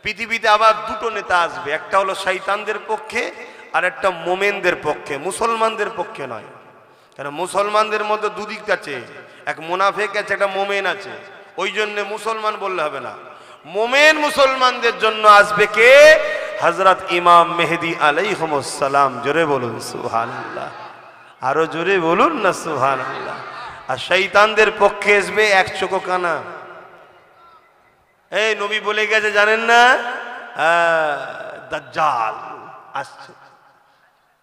পৃথিবীতে আবার দুটো নেতা আসবে, একটা হলো শয়তানদের পক্ষে আর একটা মোমেনদের পক্ষে, মুসলমানদের পক্ষে নয়। কেন মুসলমানদের মধ্যে দুদিক আছে, এক মুনাফিক আছে, একটা মোমেন আছে। ওই জন্য মুসলমান বললে হবে না, মোমেন মুসলমানদের জন্য আসবে কে? হযরত ইমাম মেহেদী আলাইহিস সালাম। জোরে বলুন সুবহানাল্লাহ, আরো জোরে বলুন না সুবহানাল্লাহ। আর শয়তানদের পক্ষে আসবে এক চোখ কানা। এই নবী বলে গেছে জানেন না, দাজ্জাল আসছে।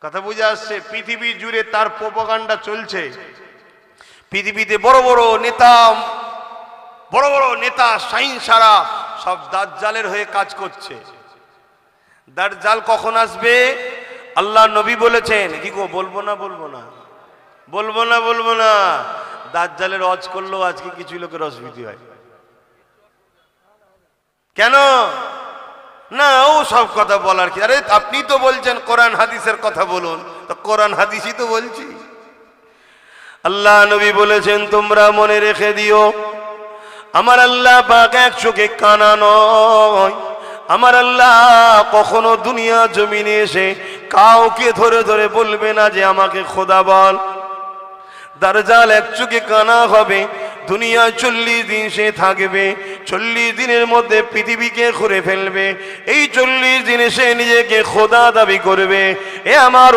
কথা বুঝে আসছে? পৃথিবী জুড়ে তার প্রোপাগান্ডা চলছে। পৃথিবীতে বড় বড় নেতা সাইন্সারা সব দাজ্জালের হয়ে কাজ করছে। দাজ্জাল কখন আসবে? আল্লাহ নবী বলেছেন। কি গো, বলবো না? দাজ্জালের ওয়াজ করলেও আজকে কিছু লোকের অসুবিধা হয়। কেন না? ও সব কথা বলার কি? আরে আপনি তো বলছেন কোরআন হাদিসের কথা বলুন, তো কোরআন হাদিসই তো বলছি। আল্লাহ নবী বলেছেন তোমরা মনে রেখে দিও, আমার আল্লাহ পাক এক চোখে কানা নয়। আমার আল্লাহ কখনো দুনিয়া জমিনে এসে কাউকে ধরে ধরে বলবে না যে আমাকে খোদা বল। দাজ্জাল এক চোখে কানা হবে, দুনিয়ায় 40 দিন সে থাকবে। 40 দিনের মধ্যে পৃথিবীকে ঘুরে ফেলবে। এই 40 দিনে সে নিজেকে খোদা দাবি করবে। এ আমার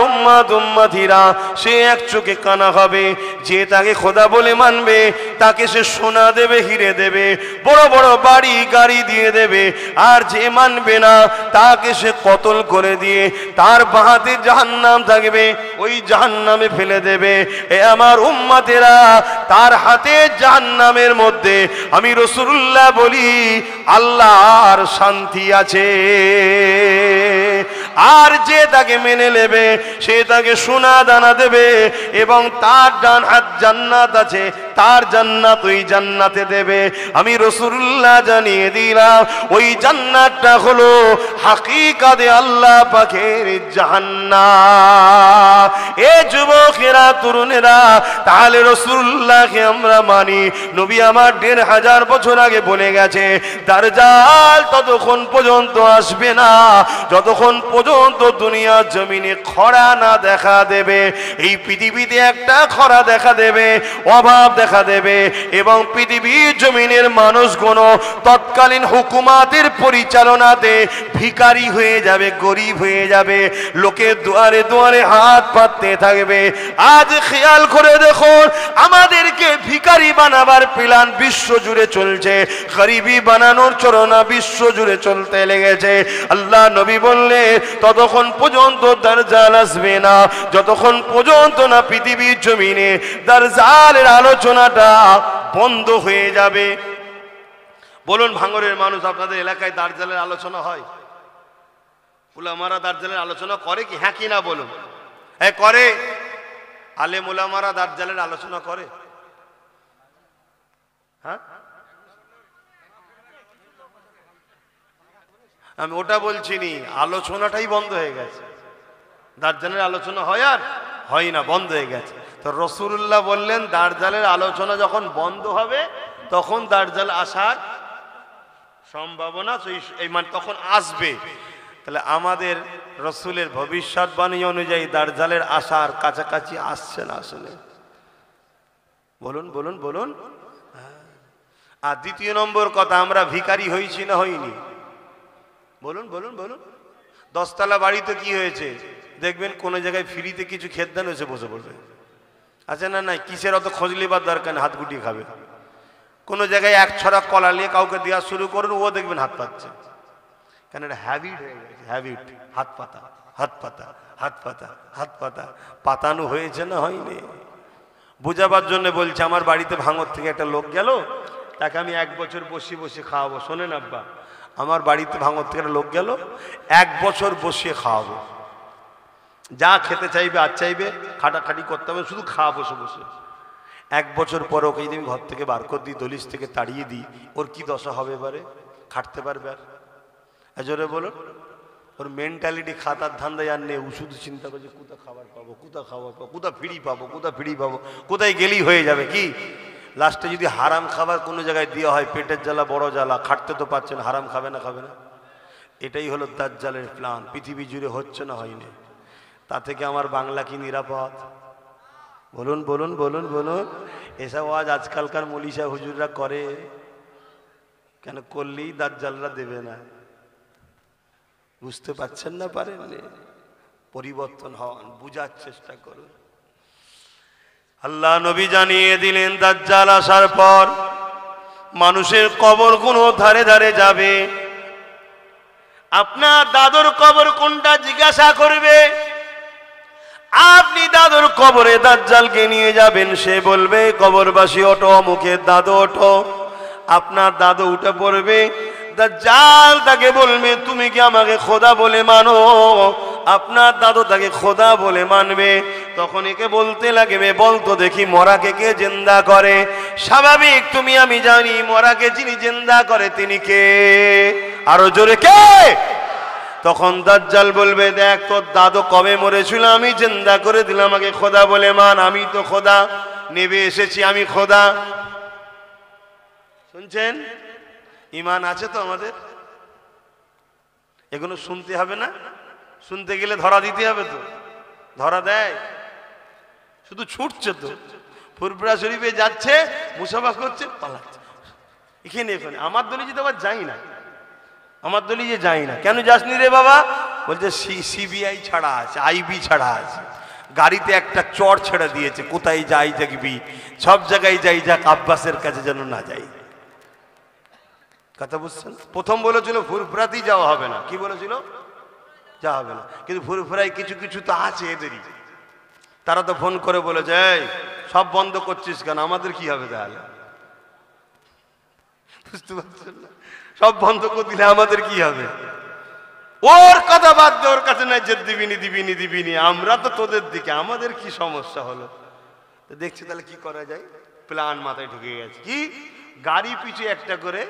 উম্মতিরা, সে এক চোখে কানা হবে। যে তাকে খোদা বলে মানবে তাকে সে সোনা দেবে, হিরে দেবে, বড় বড় বাড়ি গাড়ি দিয়ে দেবে। আর যে মানবে না তাকে সে কতল করে দিয়ে তার বাহাতে জাহান্নাম থাকবে, ওই জাহান্নামে ফেলে দেবে। এ আমার উম্মতেরা, তার হাতে জাহান্নামের মধ্যে আমি রাসূলুল্লাহ বলি আল্লাহর শান্তি আছে। আর যে তাকে মেনে নেবে সে তাকে সোনা দানা দেবে এবং তার ডান হাত জান্নাত আছে, তার জান্নাত ওই জান্নাতে দেবে। আমি রাসূলুল্লাহ জানিয়ে দিলাম ওই জান্নাতটা হলো হাকিকাতে আল্লাহ পাকের জান্নাত। এ যুবকেরা, তরুণেরা, তাহলে রাসূলুল্লাহকে আমরা মানি। নবী আমার 1500 বছর আগে বলে গেছে দাজ্জাল ততক্ষণ পর্যন্ত আসবে না যতক্ষণ পর্যন্ত দুনিয়া জমিনে খরা না দেখা দেবে। এই পৃথিবীতে একটা খরা দেখা দেবে, অভাব দেখা দেবে এবং পৃথিবীর জমিনের মানুষগণ তৎকালীন হুকুমাতের পরিচালনাতে ভিখারি হয়ে যাবে, গরিব হয়ে যাবে, লোকের দুয়ারে দুয়ারে হাত পাততে থাকবে। আজ খেয়াল করে দেখুন, আমাদেরকে ভিখারি বানাবার প্ল্যান বিশ্ব জুড়ে চলছে, গরিবি বানানোর চরণা বিশ্ব জুড়ে চলতে লেগেছে। আল্লাহ নবী বললে ততক্ষণ পর্যন্ত দাজ্জাল আসবে না যতক্ষণ পর্যন্ত না পৃথিবীর জমিনে দাজ্জালের আলোচনাটা বন্ধ হয়ে যাবে। বলুন ভাঙরের মানুষ, আপনাদের এলাকায় দাজ্জালের আলোচনা হয়? উলামারা দাজ্জালের আলোচনা করে কি? হ্যাঁ কি না বলুন? হ্যাঁ করে। আলেম উলামারা দাজ্জালের আলোচনা করে? হ্যাঁ, আমি ওটা বলছি নি, আলোচনাটাই বন্ধ হয়ে গেছে। দাজ্জালের আলোচনা হয় আর হয় না, বন্ধ হয়ে গেছে। তো রাসূলুল্লাহ বললেন দাজ্জালের আলোচনা যখন বন্ধ হবে তখন দাজ্জাল আসার সম্ভাবনা মানে তখন আসবে। তাহলে আমাদের রাসূলের ভবিষ্যৎবাণী অনুযায়ী দাজ্জালের আসার কাছাকাছি আসছে না আসলে? বলুন বলুন বলুন। আর দ্বিতীয় নম্বর কথা, আমরা ভিখারি হয়েছি না হইনি? বলুন বলুন বলুন। 10 তলা বাড়িতে কি হয়েছে দেখবেন কোন জায়গায় ফ্রিতে কিছু খেদ্দান হয়েছে, বসে পড়বে। আচ্ছা না নাই, কিসের অত খোঁজ লিবার দরকার নেই, হাত গুটিয়ে খাবে। কোন জায়গায় এক ছড়া কলা নিয়ে কাউকে দেওয়া শুরু করুন, ও দেখবেন হাত পাচ্ছে। কেন? এটা হ্যাবিট হয়ে গেছে, হ্যাবিট। হাত পাতা, হাত পাতা, হাত পাতা, হাত পাতা, পাতানো হয়েছে না হয়নি? বুঝাবার জন্য বলছে, আমার বাড়িতে ভাঙর থেকে একটা লোক গেল, তাকে আমি 1 বছর বসে বসে খাওয়াবো। শোনেন আব্বা, আমার বাড়িতে ভাঙর থেকে একটা লোক গেল, 1 বছর বসিয়ে খাওয়াবো। যা খেতে চাইবে আর চাইবে, খাটাখাটি করতে হবে, শুধু খাওয়া বসে বসে। 1 বছর পর ওকে যদি আমি ঘর থেকে বার করে দিই, দলিশ থেকে তাড়িয়ে দিই, ওর কি দশা হবে? এবারে খাটতে পারবে আর? জোরে বলুন। ওর মেন্টালিটি খাতার ধান্দায় আর নেই, শুধু চিন্তা করছে কোথা খাবার পাবো, কোথা খাবার পাবো, কোথা ফ্রি পাবো, কোথা ফ্রি পাবো, কোথায় গেলেই হয়ে যাবে কি। লাস্টে যদি হারাম খাবার কোনো জায়গায় দেওয়া হয়, পেটের জ্বালা বড় জ্বালা, খাটতে তো পারছেন, হারাম খাবে না? খাবে না? এটাই হলো দাজ্জালের প্ল্যান। পৃথিবী জুড়ে হচ্ছে না হয়নি, তা থেকে আমার বাংলা কি নিরাপদ? বলুন বলুন বলুন বলুন। এসব আজ আজকালকার মলিশা হুজুররা করে কেন? করলেই দাজ্জালরা দেবে না। বুঝতে পারছেন না? পারেননি? পরিবর্তন হন, বুঝার চেষ্টা করুন। আল্লাহ নবী জানিয়ে দিলেন দাজ্জাল আসার পর মানুষের কবর কোন ধারে ধারে যাবে। আপনার দাদুর কবর কোনটা জিজ্ঞাসা করবে। আপনি দাদুর কবরে দাজ্জালকে নিয়ে যাবেন, সে বলবে কবরবাসী ওঠো, মুখের দাদু ওঠো। আপনার দাদু উঠে পড়বে, দাজ্জাল তাকে বলবে তুমি কি আমাকে খোদা বলে মানো? আপনার দাদু তাকে খোদা বলে মানবে। তখন একে বলতে লাগবে বলতো দেখি মরাকে কে জিন্দা করে? স্বাভাবিক তুমি আমি জানি মরাকে যিনি জিন্দা করে তিনি কে? আরো জোরে কে? তখন দাজ্জাল বলবে দেখ তোর দাদু কবে মরেছিল, আমি জিন্দা করে দিলাম, আমাকে খোদা বলে মান। আমি তো খোদা, নেবে এসেছি আমি খোদা। শুনছেন? ইমান আছে তো আমাদের? এগুলো শুনতে হবে না? শুনতে গেলে ধরা দিতে হবে তো? ধরা দেয়? শুধু ছুটছে তো। ফুরফুরা শরীফে যাচ্ছে, মুসাফা করছে, পালাচ্ছে এখানে এখানে। আমার দলি যেতে আবার যাই না, আমার দলি যে যাই না। কেন যাসনি রে বাবা? বলছে সিবিআই ছাড়া আছে, আইবি ছাড়া আছে। গাড়িতে একটা চর ছেড়ে দিয়েছে, কোথায় যাই দেখবি, সব জায়গায় যাই, যাক আব্বাসের কাছে যেন না যাই। কথা বুঝছেন? প্রথম বলেছিল ফুরফুরাতেই যাওয়া হবে না। কি বলেছিল? যাওয়া হবে না। কিন্তু ফুরফুরায় কিছু কিছু তো আছে এদেরই, তারা তো ফোন করে বলে যে সব বন্ধ করছিস কেন, আমাদের কি হবে তাহলে? বুঝতে পারছেন না? সব বন্ধ করে দিলে আমাদের কি হবে? ওর কথা বাদ দে, ওর কাছে নাই যে দিবিনি দিবিনি দিবিনি, আমরা তো তোদের দিকে, আমাদের কি সমস্যা হলো? তো দেখছি তাহলে কি করা যায়। প্ল্যান মাথায় ঢুকে গেছে। কি? গাড়ি পিছু একটা করে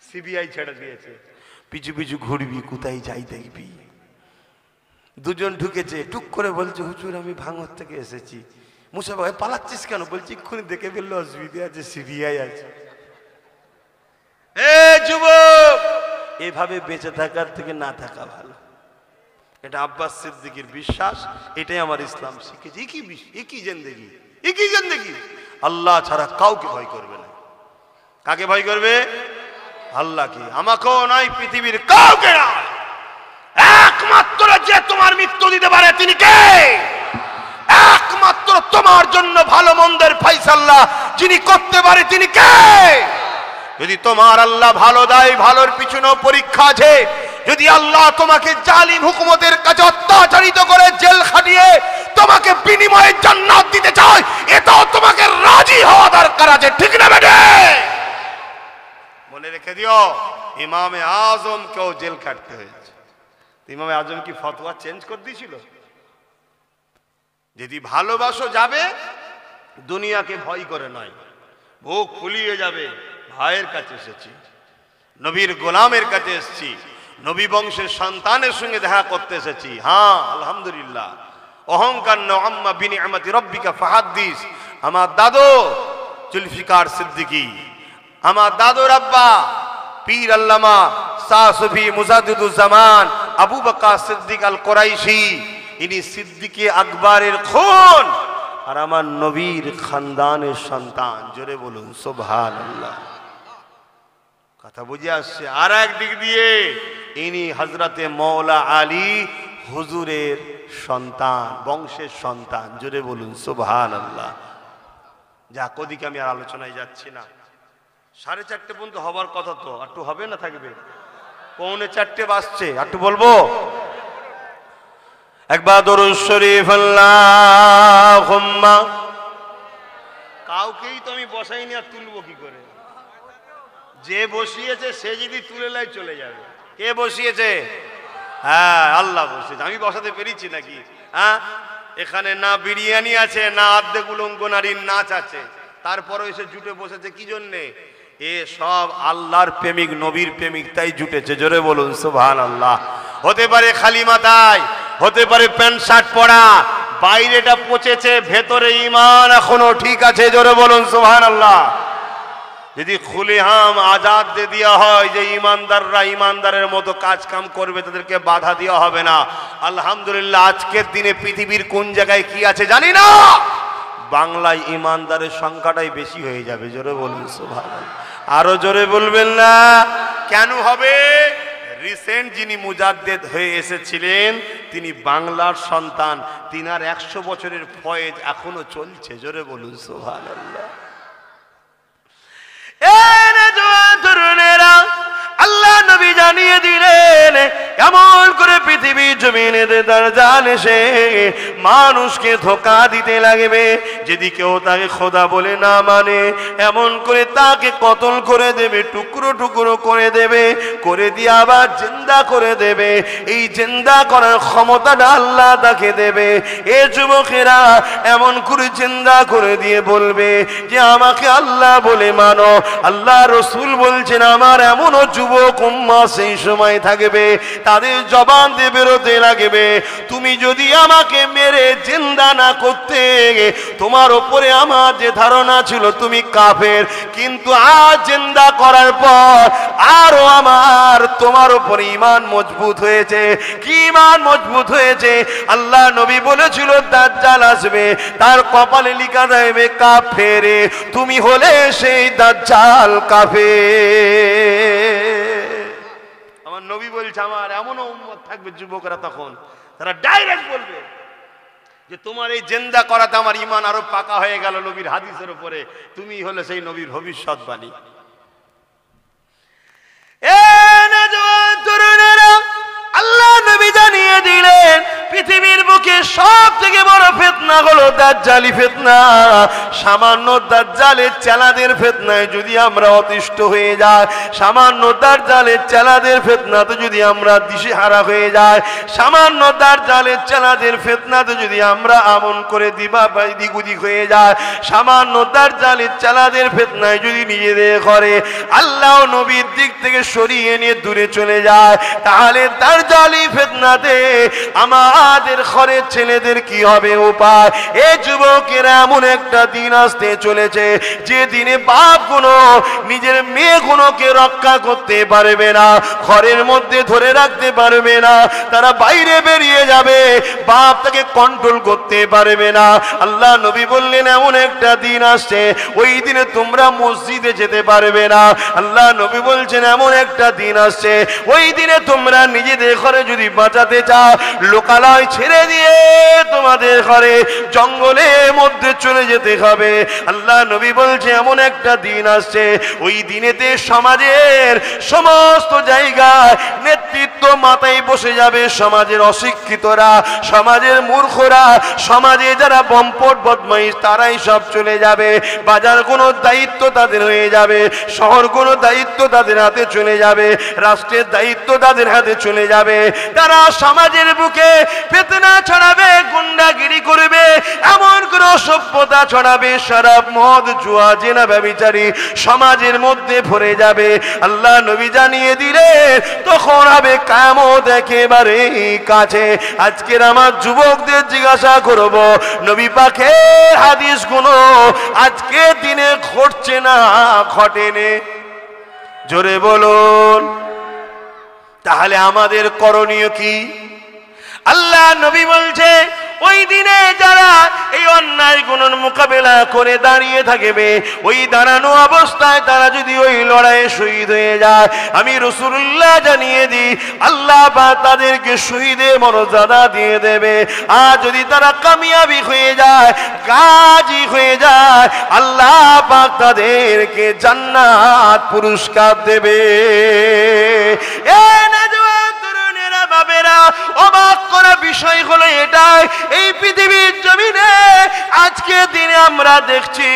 সিবিআই ছেড়ে দিয়েছে, পিছু পিছু ঘুরবি, কোথায় যাই দেখবি। দুজন ঢুকেছে, টুক করে বলছে হুজুর আমি ভাঙর থেকে এসেছি। মুসা ভাই পালাচ্ছিস কেন? বলছি এক্ষুনি দেখে ফেললো, অসুবিধা আছে, সিবিআই আছে। এ যুবক, এভাবে বেঁচে থাকার থেকে না থাকা ভালো। এটা আব্বাস সিদ্দিকীর বিশ্বাস, এটাই আমার ইসলাম শিখেছে। একই জিন্দেগি, একই জিন্দেগি, আল্লাহ ছাড়া কাউকে ভয় করবে না। কাকে ভয় করবে? আল্লাহকে। আমাকেও নয়, পৃথিবীর কাউকে নয়। একমাত্র যে তোমার মৃত্যু দিতে পারে তিনি কে? একমাত্র তোমার জন্য ভালো মন্দের ফায়সালা যিনি করতে পারে তিনি কে? যদি তোমার আল্লাহ ভালো দেয়, ভালোর পিছনেও পরীক্ষা আছে। যদি আল্লাহ তোমাকে জালিম হুকুমতের কাছে অত্যাচারিত করে জেল খাটিয়ে তোমাকে বিনিময়ে জান্নাত দিতে চায়, এটাও তোমাকে রাজি হওয়া দরকার আছে, ঠিক না বেটে? মনে রেখে দিও, ইমামে আজম কেউ জেল খাটতে হয়েছে। ইমামে আজম কি ফতোয়া চেঞ্জ করে দিয়েছিল? যদি ভালোবাসো যাবে, দুনিয়াকে ভয় করে নয়, বুক ফুলিয়ে যাবে। ভাইয়ের কাছে এসেছি, নবীর গোলামের কাছে এসেছি, নবী বংশের সন্তানের সঙ্গে দেখা করতে এসেছি। হ্যাঁ আলহামদুলিল্লাহ। অহংকার আম্মা বিনিআমাতি রাব্বিকা ফাহাদ্দিস। আমার দাদু জুলফিকার সিদ্দিকী, আমার দাদুর আব্বা পীর আল্লামা শাহ সুফি মুজাদ্দিদুজ্জামান আবু বকর সিদ্দিক আল কুরাইশি, ইনি সিদ্দিকে আকবরের খুন আর আমার নবীর খানদানের সন্তান। জোরে বলুন সুবহানাল্লাহ। কথা বুঝে আসছে? আর এক দিক দিয়ে ইনি হযরতে মওলা আলী হুজুরের সন্তান, বংশের সন্তান। জোরে বলুন সুবহানাল্লাহ। যাক, ওদিকে আমি আর আলোচনায় যাচ্ছি না। 4:30 পর্যন্ত হবার কথা, তো একটু হবে না থাকবে? 3:45 বাজছে, একটু বলবো। একবার দরুদ শরীফ আল্লাহুম্মা। কাউকেই তো আমি বসাইনি, আর তুলবো কি করে? যে বসিয়েছে সে যদি তুলে লাই চলে যাবে। কে বসিয়েছে? হ্যাঁ আল্লাহ বসিয়েছে। আমি বসাতে পেরেছি নাকি? হ্যাঁ, এখানে না বিরিয়ানি আছে, না অর্ধেক উলঙ্গ নারীর নাচ আছে, তারপরে এসে জুটে বসেছে কি জন্যে? এ সব আল্লাহর প্রেমিক, নবীর প্রেমিক, তাই জুটেছে। জোরে বলুন সুবহানাল্লাহ। হতে পারে খালি মাথায়, হতে পারে প্যান্ট শার্ট পরা, বাইরেটা পচেছে, ভেতরে ঈমান এখনো ঠিক আছে। জোরে বলুন সুবহানাল্লাহ। যদি খুলেহাম আজাদ দিয়ে দেওয়া হয় যে ইমানদাররা ইমানদারের মতো কাজ কাম করবে, তাদেরকে বাধা দেওয়া হবে না। আলহামদুলিল্লাহ, আজকের দিনে পৃথিবীর কোন জায়গায় কি আছে জানি না, বাংলায় ইমানদারের সংখ্যাটাই বেশি হয়ে যাবে। জোরে বলবেন সুবহানাল্লাহ, আরো জোরে বলবেন না? কেন হবে? রিসেন্ট যিনি মুজাদ্দেদ হয়ে এসেছিলেন তিনি বাংলার সন্তান, তিনার 100 বছরের ফয়েজ এখনো চলছে। জোরে বলুন সুবহানাল্লাহ। আল্লাহ নবী জানিয়ে দিলেন এমন করে পৃথিবী জমিনে দাজ্জাল এসে মানুষকে ধোঁকা দিতে লাগবে। যদি কেউ তাকে খোদা বলে না মানে, এমন করে তাকে কতল করে দেবে, টুকরো টুকরো করে দেবে, করে দিয়ে আবার জিন্দা করে দেবে। এই জিন্দা করার ক্ষমতাটা আল্লাহ তাকে দেবে। এ যুবকেরা এমন করে জিন্দা করে দিয়ে বলবে যে আমাকে আল্লাহ বলে মানো। আল্লাহ রসুল বলছেন আমার এমনও যুবক উম্মাহ সেই সময় থাকবে, তাদের জবান দিয়ে বেরোতে লাগবে, তুমি যদি আমাকে মেরে জিন্দা না করতে, তোমার ওপরে আমার যে ধারণা ছিল তুমি কাফের, কিন্তু আজ জিন্দা করার পর আরো আমার তোমার ওপরে ঈমান মজবুত হয়েছে। কি ঈমান মজবুত হয়েছে? আল্লাহ নবী বলেছিল দাজ্জাল আসবে, তার কপালে লেখা থাকবে কাফের, তুমি হলে সেই দাজ্জাল কাফের। আমার নবী বলছে আমার এমনও উম্মত থাকবে যুবকরা, তখন তারা ডাইরেক্ট বলবে যে তোমার এই জিন্দা করাতে আমার ঈমান আরো পাকা হয়ে গেল নবীর হাদিসের উপরে, তুমি হলে সেই নবীর ভবিষ্যৎবাণী। আল্লাহ নবী জানিয়ে দিলেন পৃথিবীর বুকে সব থেকে বড় ফিতনা হলো দাজ্জালি ফিতনা। সামান্য দাজ্জালের চেলাদের ফিতনায় যদি আমরা অতিষ্ঠ হয়ে যাই, সামান্য দাজ্জালের চেলাদের ফিতনাতে যদি আমরা দিশেহারা হয়ে যাই, সামান্য দাজ্জালের চেলাদের ফিতনাতে যদি আমরা আমন করে দিগুদি হয়ে যায়, সামান্য দাজ্জালের চেলাদের ফিতনায় যদি নিজেদের ঘরে আল্লাহ নবীর দিক থেকে সরিয়ে নিয়ে দূরে চলে যায়, তাহলে দাজ্জালি ফিতনাতে আমাদের ঘরের ছেলেদের কি হবে উপায়? এ যুবকেরা এমন একটা দিন আসতে চলেছে যে দিনে বাপ গুলো নিজের মেয়ে গুলোকে রক্ষা করতে পারবে না, ঘরের মধ্যে ধরে রাখতে পারবে না, তারা বাইরে বেরিয়ে যাবে, বাপ তাকে কন্ট্রোল করতে পারবে না। আল্লাহ নবী বললেন এমন একটা দিন আসছে ওই দিনে তোমরা মসজিদে যেতে পারবে না। আল্লাহ নবী বলছেন এমন একটা দিন আসছে ওই দিনে তোমরা নিজেদের ঘরে যদি বাঁচাতে চাও, লোকালয় ছেড়ে দিয়ে তোমাদের ঘরে জঙ্গলের মধ্যে চলে যেতে হবে। আল্লাহ নবী বলছে এমন একটা দিন আসছে ওই দিনেতে সমাজের সমস্ত জায়গায় নেতৃত্ব মাথায় বসে যাবে সমাজের অশিক্ষিতরা, সমাজের মূর্খরা, সমাজে যারা বম্পট বদমাইশ তারাই সব চলে যাবে। বাজার কোনো দায়িত্ব তাদের হয়ে যাবে, শহর কোনো দায়িত্ব তাদের হাতে চলে যাবে, রাষ্ট্রের দায়িত্ব তাদের হাতে চলে যাবে। তারা সমাজের বুকে ফিতনা ছড়াবে, গুন্ডাগিরি করবে, এমন কোনো সভ্যতা ছড়াবে, শরাব মদ জুয়া জেনা ব্যভিচারী সমাজের মধ্যে ভরে যাবে। আল্লাহ নবী জানিয়ে দিলেন তখন হবে কিয়ামত একেবারে কাছে। আজকের আমার যুবকদের জিজ্ঞাসা করব নবী পাকের হাদিসগুলো আজকে দিনে ঘটছে না ঘটেনি? জোরে বলুন। তাহলে আমাদের করণীয় কি? আল্লাহ নবী বলছে ওই দিনে যারা এই অন্যায় গুণের মোকাবেলা করে দাঁড়িয়ে থাকবে, ওই দাঁড়ানো অবস্থায় তারা যদি ওই লড়াইয়ে শহীদ হয়ে যায়, আমি রাসূলুল্লাহ জানিয়ে দিই আল্লাহ পাক তাদেরকে শহীদের মর্যাদা দিয়ে দেবে। আর যদি তারা কামিয়াবি হয়ে যায়, গাজী হয়ে যায়, আল্লাহ পাক তাদেরকে জান্নাত পুরস্কার দেবে। অবাক করা বিষয় হলো এটাই, এই পৃথিবীর জমিনে আজকে দিনে আমরা দেখছি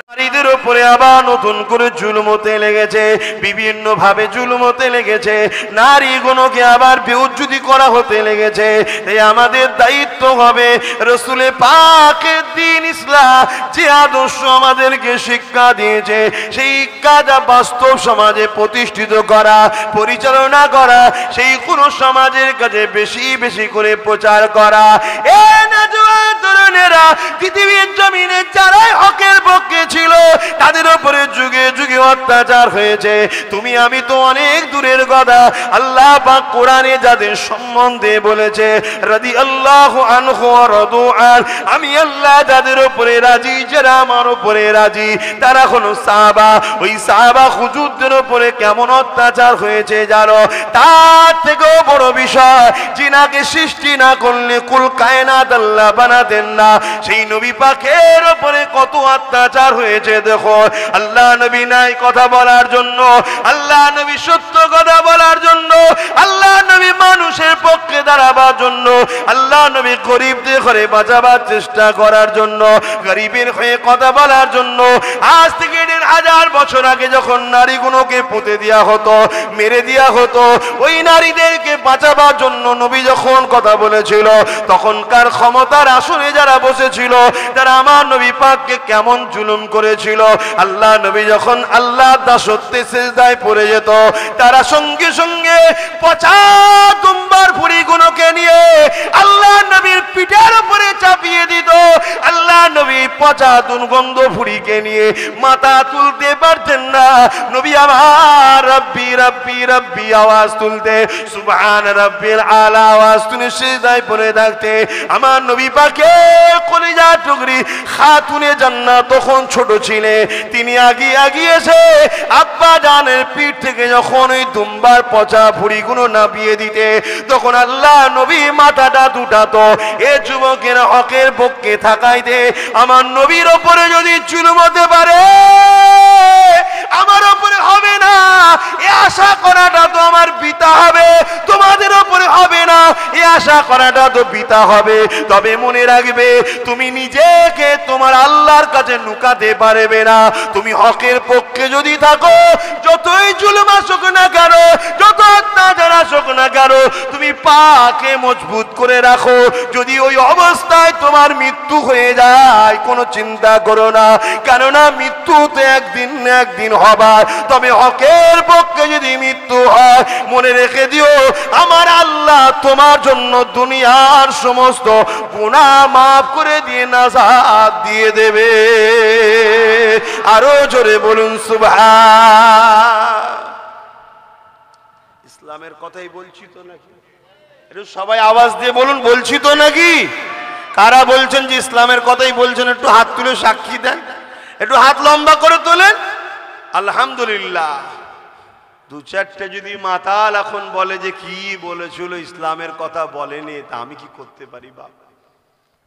নারীদের উপরে আবার নতুন করে জুলুম হতে লেগেছে, বিভিন্ন ভাবে জুলুম হতে লেগেছে, নারীগুলোকে আবার বেউজ্জতি করা হতে লেগেছে। তাই আমাদের দায়িত্ব হবে রাসূলে পাকের দ্বীন ইসলাম যে আদর্শ আমাদেরকে শিক্ষা দিয়েছে সেই শিক্ষাটা বাস্তব সমাজে প্রতিষ্ঠিত করা, পরিচালনা করা, সেই কোন সমাজের কাছে বেশি বেশি করে প্রচার করা। এ নওজোয়ান তরুণেরা পৃথিবীর জমিনে যারাই হকের পক্ষে ছিল তাদের উপরে যুগে যুগে অত্যাচার হয়েছে। তুমি আমি তো অনেক দূরের কথা, আল্লাহ পাক কোরআনে যাদের সম্বন্ধে বলেছে রাদিয়াল্লাহু আনহু ওয়া রাদু আন, আমি আল্লাহ যাদের উপরে রাজি, যারা আমার উপরে রাজি, তারা হলো সাহাবা। ওই সাহাবা হুজুরদের উপরে কেমন অত্যাচার হয়েছে জানো? তার থেকেও বড় বিষয়, যিনাকে সৃষ্টি না করলে কুল কায়নাত আল্লাহ বানাতেন না, সেই নবী পাকের উপরে কত অত্যাচার হয়েছে। দেখো, আল্লাহ নবী নাই কথা বলার জন্য, আল্লাহ নবী সত্য কথা বলার জন্য, আল্লাহ নবী মানুষের পক্ষে দাঁড়াবার জন্য, আল্লাহ নবী গরিবদের ঘরে বাঁচাবার চেষ্টা করার জন্য, গরিবের হয়ে কথা বলার জন্য। আজ থেকে 1000 বছর আগে যখন নারীগুলোকে পুঁতে দেওয়া হতো, মেরে দেওয়া হতো, ওই নারীদেরকে বাঁচাবার জন্য নবী যখন কথা বলেছিল, তখনকার ক্ষমতার আসনে যারা বসেছিল, যারা আমার নবী পাককে কেমন জুলুম করেছিল। আল্লাহ নবী যখন আল্লাহ দাসত্বে সিজদায় পড়ে যেত, তারা সঙ্গে সঙ্গে পচা দুম্বার ভুঁড়িগুলোকে নিয়ে আল্লাহ নবীর পিঠের উপরে চাপিয়ে দিত। আল্লাহ নবী পচা দুর্গন্ধ ভুঁড়িকে নিয়ে মাথা তুলতে পারতেন না। নবী আমার রব্বি রব্বি রব্বি আওয়াজ তুলতে, সুবহান রাব্বিল আলা আওয়াজ তুলে সিজদায় পড়ে থাকতে। আমার নবী পাকের কলিজা টুকরি খাতুনে জান্নাত তখন ছোট ছিলেন, তিনি আগিয়ে এসে আব্বা জানের পিঠ থেকে যখন ওই দুম্বার পচা ভুঁড়িগুলো নাপিয়ে দিতে, তখন আল্লাহ নবী মাথাটা দুটাতো, এ যুবকেরা হকের পক্ষে থাকাইতে আমার নবীর ওপরে যদি জুলুম হতে পারে আমার ওপরে হবে না, এ আশা করাটা তো আমার পিতা হবে, তোমাদের ওপরে হবে না, এ আশা করাটা তো পিতা হবে। তবে মনে রাখবে, তুমি নিজেকে তোমার আল্লাহর কাছে লুকাতে পারবে না। তুমি হকের পক্ষে যদি থাকো, যতই জুলুম আসুক না কেন, যত অত্যাচার আসুক না কেন, তুমি পাকে মজবুত করে রাখো। যদি ওই অবস্থায় তোমার মৃত্যু হয়ে যায়, কোনো চিন্তা করো না, কেননা মৃত্যু তো একদিন না একদিন হবার। তবে হকের পক্ষে যদি মৃত্যু হয়, মনে রেখে দিও, আমার আল্লাহ তোমার জন্য দুনিয়ার সমস্ত গুনাহ মাফ করে দিয়ে নাজাত দিয়ে দেবে। আরো জোরে বলুন সুবহান। ইসলামের কথাই বলছি তো নাকি? একটু সবাই আওয়াজ দিয়ে বলুন, বলছি তো নাকি? কারা বলছেন যে ইসলামের কথাই বলছেন একটু হাত তুলে সাক্ষী দেন, একটু হাত লম্বা করে তোলেন। আলহামদুলিল্লাহ। 2-4টে যদি মাতাল এখন বলে যে কি বলেছিল, ইসলামের কথা বলেনি, তা আমি কি করতে পারি বাপ?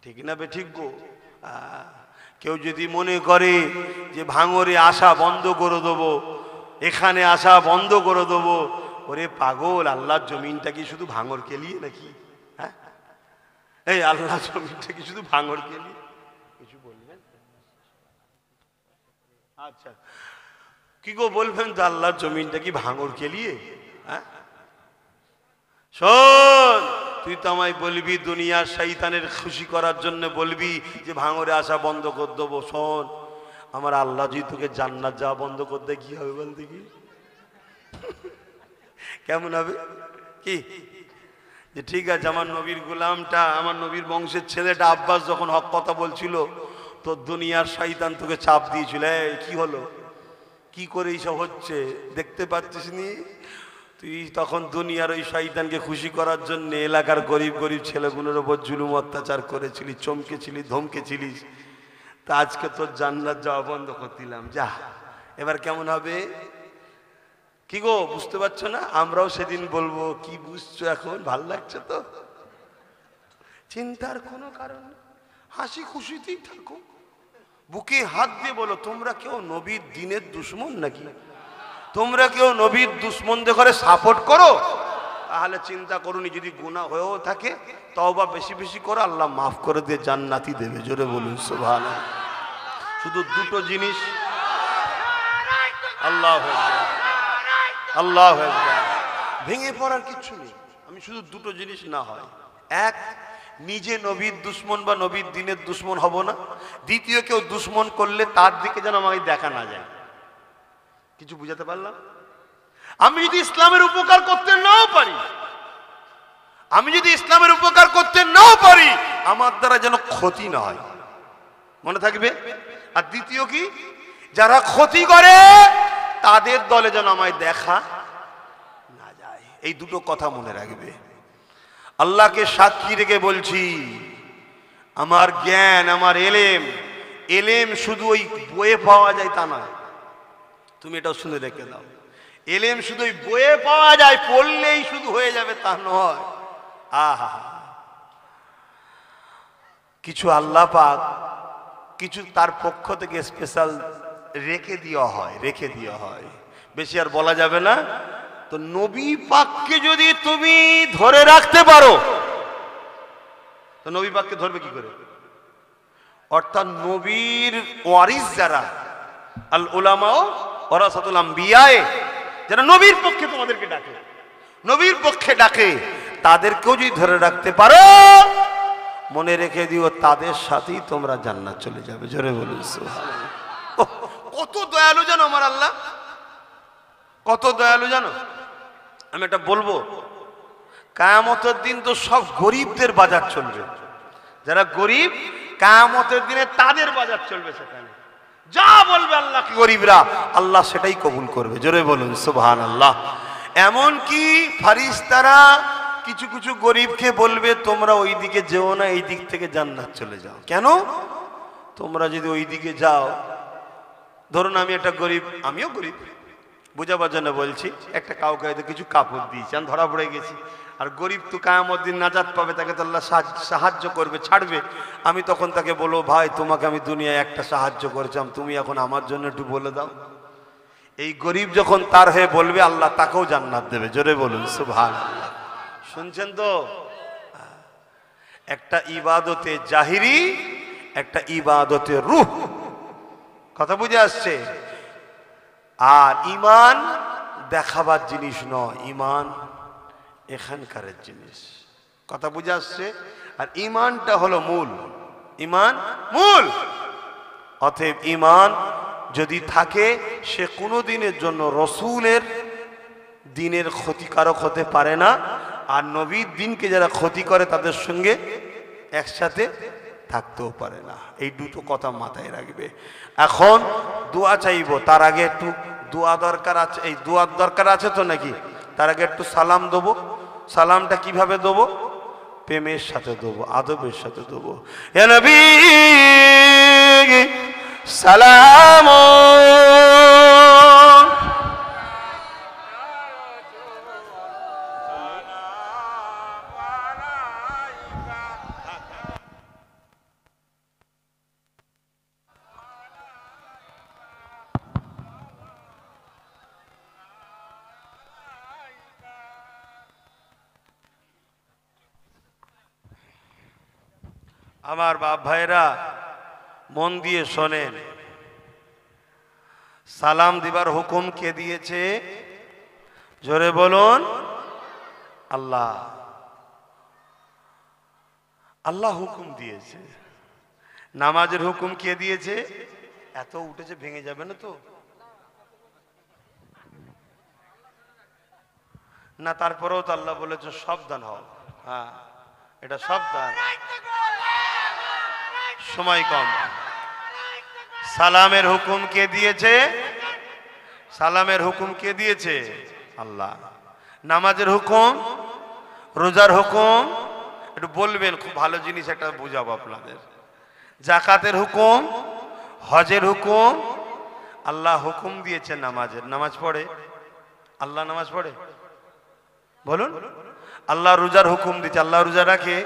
ঠিক না বে ঠিক গো? কেউ যদি মনে করে যে ভাঙরে আসা বন্ধ করে দেবো, এখানে আসা বন্ধ করে দেবো, ওরে পাগল, আল্লাহর জমিনটা কি শুধু ভাঙর কেলিয়ে নাকি? হ্যাঁ, এই আল্লাহর জমিনটা কি শুধু ভাঙর কেলিয়ে? কিছু বলবেন? আচ্ছা, কি গো বলবেন তো, আল্লাহর জমিনটা কি ভাঙর কেলিয়ে? হ্যাঁ, শোন, তুই তো আমায় বলবি দুনিয়ার শয়তানের খুশি করার জন্য বলবি যে ভাঙরে আসা বন্ধ করে দেবো। শোন, আমার আল্লাহ যদি তোকে জান্নাত যাওয়া বন্ধ করতে, কি হবে বল দেখি? কেমন হবে? কি যে ঠিক আছে, আমার নবীর গোলামটা, আমার নবীর বংশের ছেলেটা আব্বাস যখন হক কথা বলছিল, তো দুনিয়ার শয়তান তোকে চাপ দিয়েছিল, এই কি হলো, কি করে এইসব হচ্ছে দেখতে পাচ্ছিস নি? তুই তখন দুনিয়ার ওই শয়তানকে খুশি করার জন্য এলাকার গরিব গরিব ছেলেগুলোর ওপর জুলুম অত্যাচার করেছিলি, চমকেছিলি, ধমকেছিলিস। তা আজকে তোর জান্নাত যাওয়া বন্ধ করে দিলাম, যা। এবার কেমন হবে? কি গো বুঝতে পারছো না? আমরাও সেদিন বলবো, কি বুঝছো এখন? ভাল লাগছে তো? চিন্তার কোনো কারণ নেই, হাসি খুশিতেই থাকো, বুকে হাত দিয়ে বলো, তোমরা কেউ নবীর দিনের দুশ্মন নাকি? তোমরা কেউ নবীর দুশ্মনদের ঘরে সাপোর্ট করো? তাহলে চিন্তা করুনি, যদি গুনাহ হয়েও থাকে তওবা বেশি বেশি করো, আল্লাহ মাফ করে দিয়ে জান্নাতি দেবে। জোরে বলুন সুবহানাল্লাহ। শুধু দুটো জিনিস, আল্লাহু আকবার, আল্লাহু আকবার, ভেঙে পড়ার কিছু নেই। আমি শুধু দুটো জিনিস না হয়, এক, নিজে নবীর দুশ্মন বা নবীর দিনের দুশ্মন হব না। দ্বিতীয়, কেউ দুশ্মন করলে তার দিকে যেন আমাকে দেখা না যায়। কিছু বুঝাতে পারলাম? আমি যদি ইসলামের উপকার করতে নাও পারি, আমি যদি ইসলামের উপকার করতে নাও পারি, আমার দ্বারা যেন ক্ষতি না হয়, মনে থাকবে। আর দ্বিতীয় কি, যারা ক্ষতি করে তাদের দলে যেন আমায় দেখা না যায়। এই দুটো কথা মনে রাখবে। আল্লাহকে সাক্ষী রেখে বলছি, আমার জ্ঞান, আমার এলেম শুধু ওই বইয়ে পাওয়া যায় তা নয়। তুমি এটাও শুনে রেখে দাও, এলেম শুধু ওই বইয়ে পাওয়া যায়, পড়লেই শুধু হয়ে যাবে তা নয়। আহা, কিছু আল্লাহ পাক কিছু তার পক্ষ থেকে স্পেশাল রেখে দেওয়া হয়, বেশি আর বলা যাবে না। তো নবী পাককে যদি তুমি ধরে রাখতে পারো, তো নবী পাককে ধরবে কি করে? অর্থাৎ নবীর ওয়ারিস যারা, আল উলামা ওয়ারাসাতুল আম্বিয়া, যারা নবীর পক্ষে তোমাদেরকে ডাকে, নবীর পক্ষে ডাকে, তাদেরকেও যদি ধরে রাখতে পারো, মনে রেখে দিও তাদের সাথেই তোমরা জান্নাত চলে যাবে। জোরে বলুন সুবহানাল্লাহ। কত দয়ালু জানো আমার আল্লাহ, কত দয়ালু জানো। আমি এটা বলবো, কিয়ামতের দিন তো সব গরিবদের বাজার চলবে। যারা গরিব, কিয়ামতের দিনে তাদের বাজার চলবে। সেখানে যা বলবে আল্লাহ কি গরিবরা, আল্লাহ সেটাই কবুল করবে। জোরে বলুন সুবহানাল্লাহ। এমন কি ফারিস্তারা কিছু কিছু গরিবকে বলবে, তোমরা ওই দিকে যেও না, এই দিক থেকে জান্নাত চলে যাও। কেন? তোমরা যদি ওই দিকে যাও, ধরুন আমি একটা গরিব, আমিও গরিব, বোঝাবার জন্য বলছি, একটা কাউকে হয়তো কিছু কাপড় দিয়েছি, আমি ধরা পড়ে গেছি। আর গরিব তো কিয়ামত দিন নাজাত পাবে, তাকে তো আল্লাহ সাহায্য করবে, ছাড়বে। আমি তখন তাকে বলবো, ভাই তোমাকে আমি দুনিয়ায় একটা সাহায্য করেছিলাম, তুমি এখন আমার জন্য একটু বলে দাও। এই গরিব যখন তার হয়ে বলবে, আল্লাহ তাকেও জান্নাত দেবে। জোরে বলুন সুবহানাল্লাহ। শুনছেন তো? একটা ইবাদতে জাহিরি, একটা ইবাদতে রূহ, কথা বুঝে আসছে। আর ঈমান দেখাবার জিনিস নয়, ঈমান এখানকারের জিনিস, কথা বুঝে আসছে। আর ঈমানটা হলো মূল, ঈমান মূল। অতএব ঈমান যদি থাকে, সে কোনো দিনের জন্য রসুলের দিনের ক্ষতিকারক হতে পারে না। আর নবীর দিনকে যারা ক্ষতি করে তাদের সঙ্গে একসাথে থাকতেও পারে না। এই দুটো কথা মাথায় রাখবে। এখন দোয়া চাইবো, তার আগে একটু দোয়া দরকার আছে। এই দোয়ার দরকার আছে তো নাকি? তার আগে একটু সালাম দেবো। সালামটা কিভাবে দেবো? প্রেমের সাথে দেবো, আদবের সাথে দেবো। ইয়া নবী সালাম, আমার বাপ ভাইরা মন দিয়ে শোনেন। সালাম দিবার হুকুম কে দিয়েছে? জোরে বলুন, আল্লাহ। আল্লাহ হুকুম দিয়েছে। নামাজের হুকুম কে দিয়েছে? এত উঠেছে ভেঙে যাবে না তো না? তারপরেও তো আল্লাহ বলেছে সাবধান হও। হ্যাঁ, এটা সাবধান, সময় কম। সালামের হুকুম কে দিয়েছে? সালামের হুকুম কে দিয়েছে? আল্লাহ। নামাজের হুকুম, রোজার হুকুম, একটু বলবেন, খুব ভালো জিনিস একটা বুঝাবো আপনাদের। যাকাতের হুকুম, হজের হুকুম, আল্লাহ হুকুম দিয়েছে নামাজের। নামাজ পড়ে আল্লাহ, নামাজ পড়ে বলুন। আল্লাহ রোজার হুকুম দিয়েছে, আল্লাহ রোজা রাখে।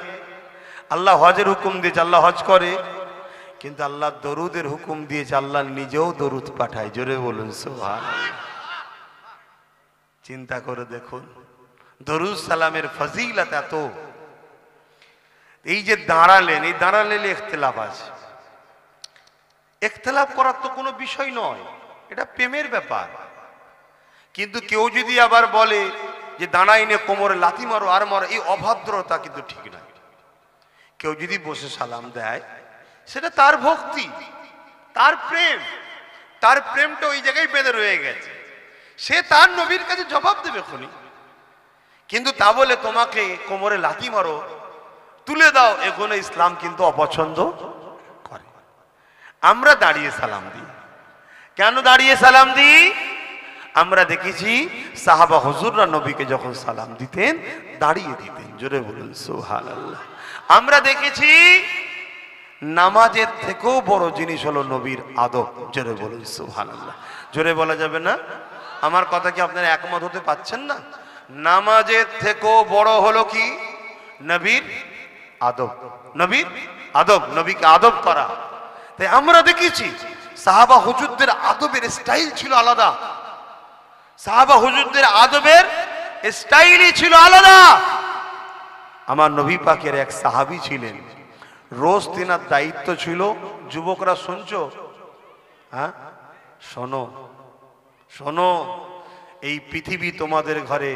আল্লাহ হজের হুকুম দিয়েছে, আল্লাহ হজ করে। কিন্তু আল্লাহ দরুদের হুকুম দিয়েছে, আল্লাহ নিজেও দরুদ পাঠায়। জোরে বলুন সুবহানাল্লাহ। চিন্তা করে দেখুন, দরুদ সালামের ফজিলত এত। এই যে দাঁড়ালেন, এই দাঁড়ালেন ইখতিলাফ আছে। ইখতিলাফ করার তো কোনো বিষয় নয়, এটা প্রেমের ব্যাপার। কিন্তু কেউ যদি আবার বলে যে দাঁড়াইনে কোমরে লাথি মারো আর মারো, এই অভদ্রতা কিন্তু ঠিক নয়। কেউ যদি বসে সালাম দেয়, সেটা তার ভক্তি, তার প্রেম, তার প্রেমটা ওই জায়গায় বেঁধে রয়ে গেছে। সে তার নবীর কাছে জবাব দেবে খুনি। কিন্তু তা বলে তোমাকে কোমরে লাথি মারো, তুলে দাও, এগুলো ইসলাম কিন্তু অপছন্দ করে। আমরা দাঁড়িয়ে সালাম দিই। কেন দাঁড়িয়ে সালাম দিই? আমরা দেখেছি সাহাবা হুজুররা নবীকে যখন সালাম দিতেন দাঁড়িয়ে দিতেন। জোরে বলুন সুবহানাল্লাহ। আমরা দেখেছি নামাজের থেকেও বড় জিনিস হলো নবীর আদব। জোরে বলুন সুবহানাল্লাহ। জোরে বলা যাবে না? আমার কথা কি আপনারা একমত হতে পারছেন না? নামাজের থেকেও বড় হলো কি? নবীর আদব। নবীর আদব, নবীকে আদব করা। তাই আমরা দেখেছি সাহাবা হুজুরদের আদবের স্টাইল ছিল আলাদা। সাহাবা হুজুরদের আদবের স্টাইলই ছিল আলাদা। আমার নবী পাকের এক সাহাবী ছিলেন, রোজ তিনার দায়িত্ব ছিল, যুবকরা শুনছো? হ্যাঁ শোনো, শোনো, এই পৃথিবী তোমাদের ঘরে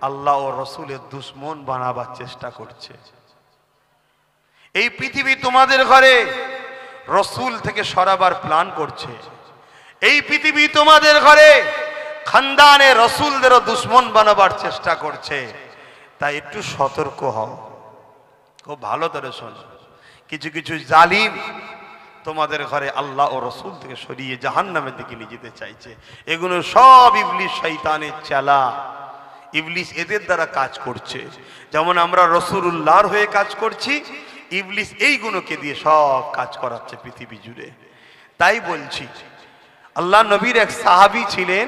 আল্লাহ ও রসুলের দুশ্মন বানাবার চেষ্টা করছে। এই পৃথিবী তোমাদের ঘরে রসুল থেকে সরাবার প্ল্যান করছে। এই পৃথিবী তোমাদের ঘরে খানদানে রসুলদেরও দুশ্মন বানাবার চেষ্টা করছে। তাই একটু সতর্ক হও, খুব ভালো করে শোনো। কিছু কিছু জালিম তোমাদের ঘরে আল্লাহ ও রসুল থেকে সরিয়ে জাহান্নামের দিকে নিয়ে যেতে চাইছে। এগুলো সব ইবলিস শয়তানের চালা। ইবলিস এদের দ্বারা কাজ করছে। যেমন আমরা রসুলুল্লাহর হয়ে কাজ করছি, ইবলিস এইগুলোকে দিয়ে সব কাজ করাচ্ছে পৃথিবী জুড়ে। তাই বলছি, আল্লাহ নবীর এক সাহাবী ছিলেন,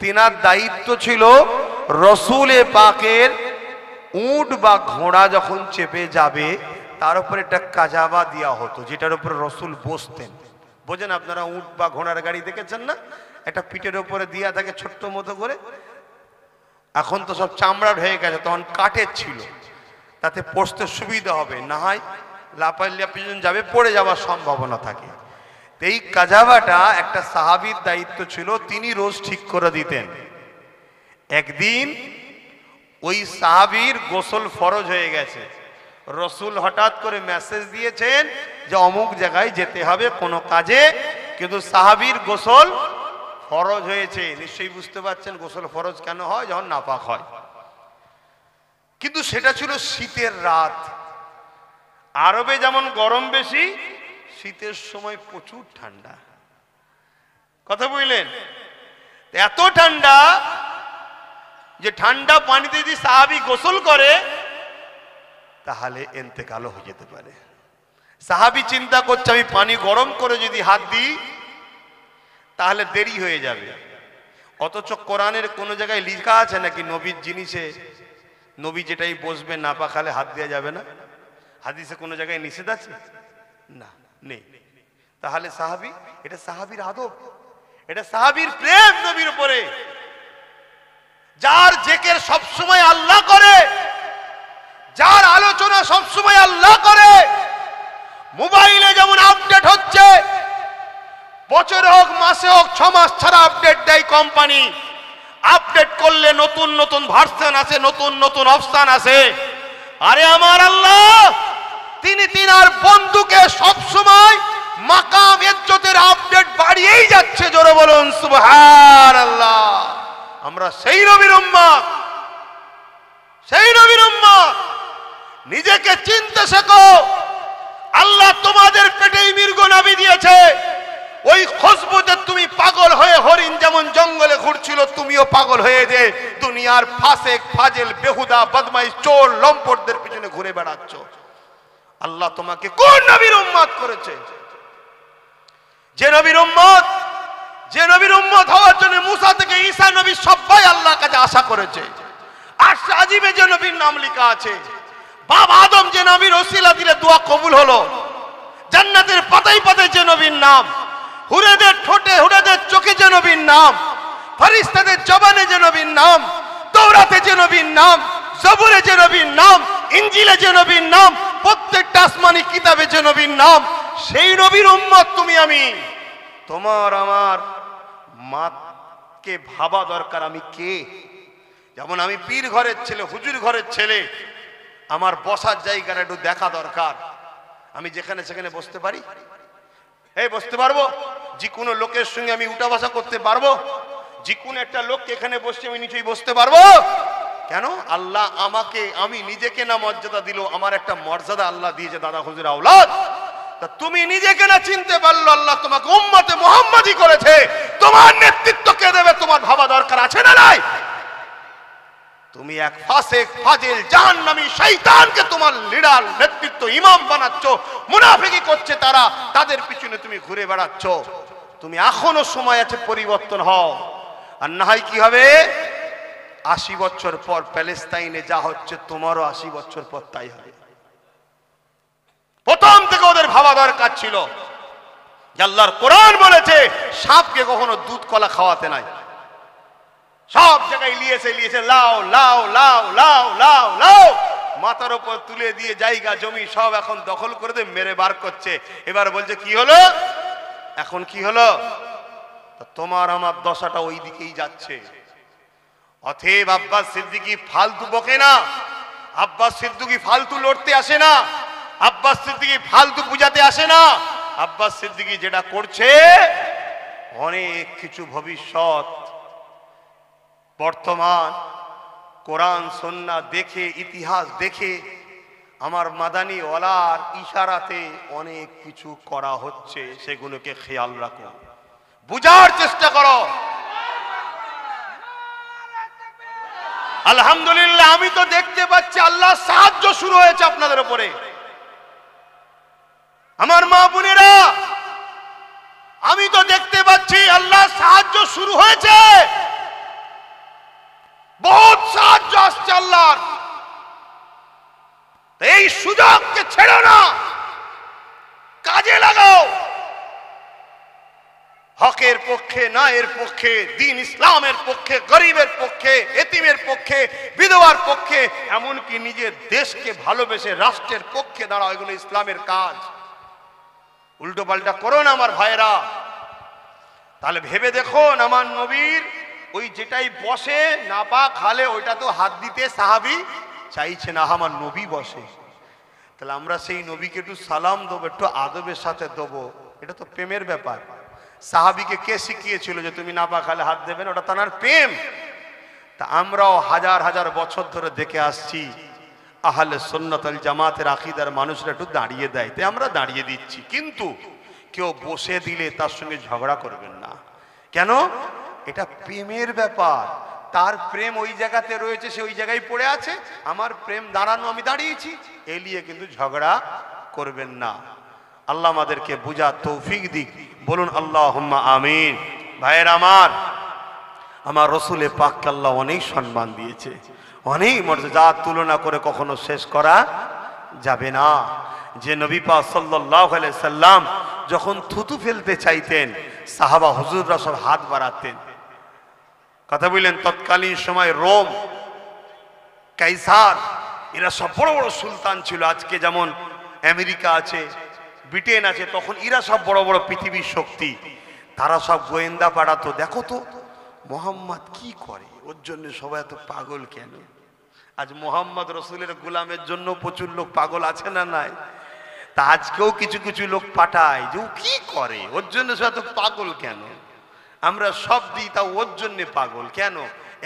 তিনার দায়িত্ব ছিল রসুলে পাকের উট বা ঘোড়া যখন চেপে যাবে তার উপরে একটা কাজাবা দেওয়া হতো, যেটার উপরে রসুল বসতেন। বোঝেন আপনারা, উট বা ঘোড়ার গাড়ি দেখেছেন না? একটা পিঠের উপরে দেওয়া থাকে ছোট্ট মতো করে। এখন তো সব চামড়ার হয়ে গেছে, তখন কাঠের ছিল, তাতে পড়তে সুবিধা হবে, না হয় লাপাল্লা পিছন যাবে, পড়ে যাওয়ার সম্ভাবনা থাকে। এই কাজাবাটা একটা সাহাবীর দায়িত্ব ছিল, তিনি রোজ ঠিক করে দিতেন। একদিন ওই সাহাবীর গোসল ফরজ হয়ে গেছে। রসুল হঠাৎ করে মেসেজ দিয়েছেন যে অমুক জায়গায় যেতে হবে কোনো কাজে, কিন্তু সাহাবীর গোসল ফরজ হয়েছে। নিশ্চয়ই বুঝতে পারছেন গোসল ফরজ কেন হয়, যখন নাপাক হয়। কিন্তু সেটা ছিল শীতের রাত। আরবে যেমন গরম বেশি, শীতের সময় প্রচুর ঠান্ডা। কথা বুঝলেন? এত ঠান্ডা যে ঠান্ডা পানিতে যদি সাহাবী গোসল করে তাহলে ইন্তেকালও হয়ে যেতে পারে। সাহাবী চিন্তা করছে আমি পানি গরম করে যদি হাত দিই তাহলে দেরি হয়ে যাবে। অথচ কোরআনের কোনো জায়গায় লেখা আছে নাকি নবীর জিনিসে নবী যেটাই বসবে না পাকালে হাত দেওয়া যাবে না? হাদিসে কোনো জায়গায় নিষেধ আছে? না, নেই। তাহলে সাহাবী, এটা সাহাবীর আদব, এটা সাহাবীর প্রেম নবীর উপরে। যার জিকির সবসময় আল্লাহ করে, যার আলোচনা সবসময় আল্লাহ করে। মোবাইলে যেমন আপডেট হচ্ছে, বছরে হোক মাসে হোক 6 মাস ছাড়া আপডেট দেয় কোম্পানি। আপডেট করলে নতুন নতুন ভার্সন আছে, নতুন নতুন অপশন আছে। আরে আমার আল্লাহ, তিনি তিনার বন্ধুকে সবসময় মাকাম ইজ্জতের আপডেট বাড়িয়েই যাচ্ছে। জোরে বলুন সুবহানাল্লাহ। আমরা সেই নবীর উম্মত, সেই নবীর উম্মত। নিজেকে চিনতে শেখো। আল্লাহ তোমাদের পেটেই মৃগ নাভি দিয়েছে। ওই খুশবুতে তুমি পাগল হয়ে হরিণ যেমন জঙ্গলে ঘুরছিল, তুমিও পাগল হয়ে যে দুনিয়ার ফাসেক ফাজেল বেহুদা বদমাইশ চোর লম্পটদের পিছনে ঘুরে বেড়াচ্ছ। আল্লাহ তোমাকে কোন নবীর উম্মত করেছে? যে নবীর উম্মত, যে নবীর উম্মত হওয়ার জন্য মুসা থেকে ঈসা নবী সবাই আল্লাহর কাছে আশা করেছে। আরশ আজিমে যে নবীর নাম লেখা আছে, বাবা আদম যে নবীর ওসিলা দিলে দোয়া কবুল হলো, জান্নাতের পাতায় পাতায় যে নবীর নাম, হুরেদের ঠোঁটে হুরেদের চোখে যে নবীর নাম, ফেরেশতাদের জবানে যে নবীর নাম, তাওরাতে যে নবীর নাম, জবুরে যে নবীর নাম, ইনজিলে যে নবীর নাম, প্রত্যেকটা আসমানি কিতাবে যে নবীর নাম, সেই নবীর উম্মত তুমি আমি। তোমার আমার মাকে ভাবা দরকার আমি কে। যেমন আমি পীর ঘরের ছেলে, হুজুর ঘরের ছেলে, আমার বসার জায়গাটা একটু দেখা দরকার। আমি যেখানে সেখানে বসতে পারি? এই বসতে পারবো? যে কোনো লোকের সঙ্গে আমি উঠা বসা করতে পারবো? যে কোনো একটা লোককে এখানে বসে আমি নিচেই বসতে পারবো? কেন? আল্লাহ আমাকে, আমি নিজেকে না মর্যাদা দিল, আমার একটা মর্যাদা আল্লাহ দিয়েছে দাদা হুজুর আওলাদ। তা তুমি নিজেকে না চিনতে পারলো, আল্লাহ তোমাকে উম্মতে মুহাম্মাদি করেছে, তোমার নেতৃত্ব কে দেবে তোমার ভাবা দরকার আছে না নাই? তুমি এক ফাসিক ফাজিল জাহান্নামী শয়তানকে তোমার লিডার নেতৃত্ব ইমাম বানাচ্ছ, মুনাফিকি করছে তারা, তাদের পিছনে তুমি ঘুরে বেড়াচ্ছ। তুমি এখনো সময় আছে, পরিবর্তন হও। আর না হয় কি হবে? 80 বছর পর প্যালেস্তাইনে যা হচ্ছে তোমারও 80 বছর পর তাই হবে। প্রথম থেকে ওদের ভাবা দরকার ছিল যে আল্লাহর কোরআন বলেছে সাপকে কখনো দুধ কলা খাওয়াতে নাই। সব জায়গায় লিয়েছে লাও লাও লাও লাও লাও লাও, মাথার উপর তুলে দিয়ে জায়গা জমি সব এখন দখল করে দিয়ে মেরে বার করছে। এবার বলছে কি হলো, এখন কি হলো? তোমার আমার দশাটা ওই দিকেই যাচ্ছে। অতএব আব্বাস সিদ্দিকী ফালতু বকে না, আব্বাস সিদ্দিকী ফালতু লড়তে আসে না, আব্বাস সিদ্দিকী ফালতু পূজাতে আসে না। আব্বাস সিদ্দিকী যেটা করছে অনেক কিছু ভবিষ্যৎ বর্তমান কোরআন সুন্নাহ দেখে, ইতিহাস দেখে, আমার মাদানী ওয়ালার ইশারাতে অনেক কিছু করা হচ্ছে, সেগুলোকে খেয়াল রাখো, বুঝার চেষ্টা করো। আলহামদুলিল্লাহ আমি তো দেখতে পাচ্ছি আল্লাহর সাহায্য শুরু হয়েছে আপনাদের উপরে। আমার মা বোনেরা, আমি তো দেখতে পাচ্ছি আল্লাহর সাহায্য শুরু হয়েছে, বহুত সাহায্য আসছে আল্লাহর। এই সুযোগকে ছেড়ো না, কাজে লাগাও। হকের পক্ষে, ন্যায়ের পক্ষে, দ্বীন ইসলামের পক্ষে, গরিবের পক্ষে, এতিমের পক্ষে, বিধবার পক্ষে, এমনকি নিজের দেশকে ভালোবেসে রাষ্ট্রের পক্ষে দাঁড়াও। এগুলো ইসলামের কাজ। উল্টো পাল্টা করো না আমার ভাইরা। তাহলে ভেবে দেখুন, আমার নবীর ওই যেটাই বসে নাপা খালে ওইটা তো হাত দিতে সাহাবী চাইছে না, আমার নবী বসে। তাহলে আমরা সেই নবীকে একটু সালাম দেবো, একটু আদবের সাথে দেবো, এটা তো প্রেমের ব্যাপার। সাহাবীকে কে শিখিয়েছিল যে তুমি নাপা খালে হাত দেবেন? ওটা তার প্রেম। তা আমরাও হাজার হাজার বছর ধরে দেখে আসছি আহলে সুন্নাত ওয়াল জামাতের আকীদার মানুষরা একটু দাঁড়িয়ে দেয়, তাই আমরা দাঁড়িয়ে দিচ্ছি। কিন্তু কেউ বসে দিলে তার সঙ্গে ঝগড়া করবেন না। কেন? এটা প্রেমের ব্যাপার। তার প্রেম ওই জায়গাতে রয়েছে, সে ওই জায়গায় পড়ে আছে, আমার প্রেম দাঁড়ানো, আমি দাঁড়িয়েছি, এ নিয়ে কিন্তু ঝগড়া করবেন না। আল্লাহ আমাদেরকে বুঝার তৌফিক দিক, বলুন আল্লাহুম্মা আমিন। ভাইয়ের আমার রসুলে পাককে আল্লাহ অনেক সম্মান দিয়েছে, অনেক মর্যাদা, তুলনা করে কখনো শেষ করা যাবে না। যে নবী পাক সাল্লাল্লাহু আলাইহি সাল্লাম যখন থুতু ফেলতে চাইতেন, সাহাবা হুজুররা সব হাত বাড়াতেন। কথা বললেন, তৎকালীন সময় রোম, কাইসার, এরা সব বড় বড় সুলতান ছিল। আজকে যেমন আমেরিকা আছে, ব্রিটেন আছে, তখন এরা সব বড় বড় পৃথিবীর শক্তি। তারা সব গোয়েন্দা পাঠাতো, দেখো তো মোহাম্মদ কি করে, ওর জন্য সবাই এত পাগল কেন? আজ মোহাম্মদ রসুলের গোলামের জন্য প্রচুর লোক পাগল আছে না নাই? তা আজকেও কিছু কিছু লোক পাঠায় যে ও কি করে, ওর জন্য সে এত পাগল কেন? আমরা সব দিই, তা ওর জন্যে পাগল কেন?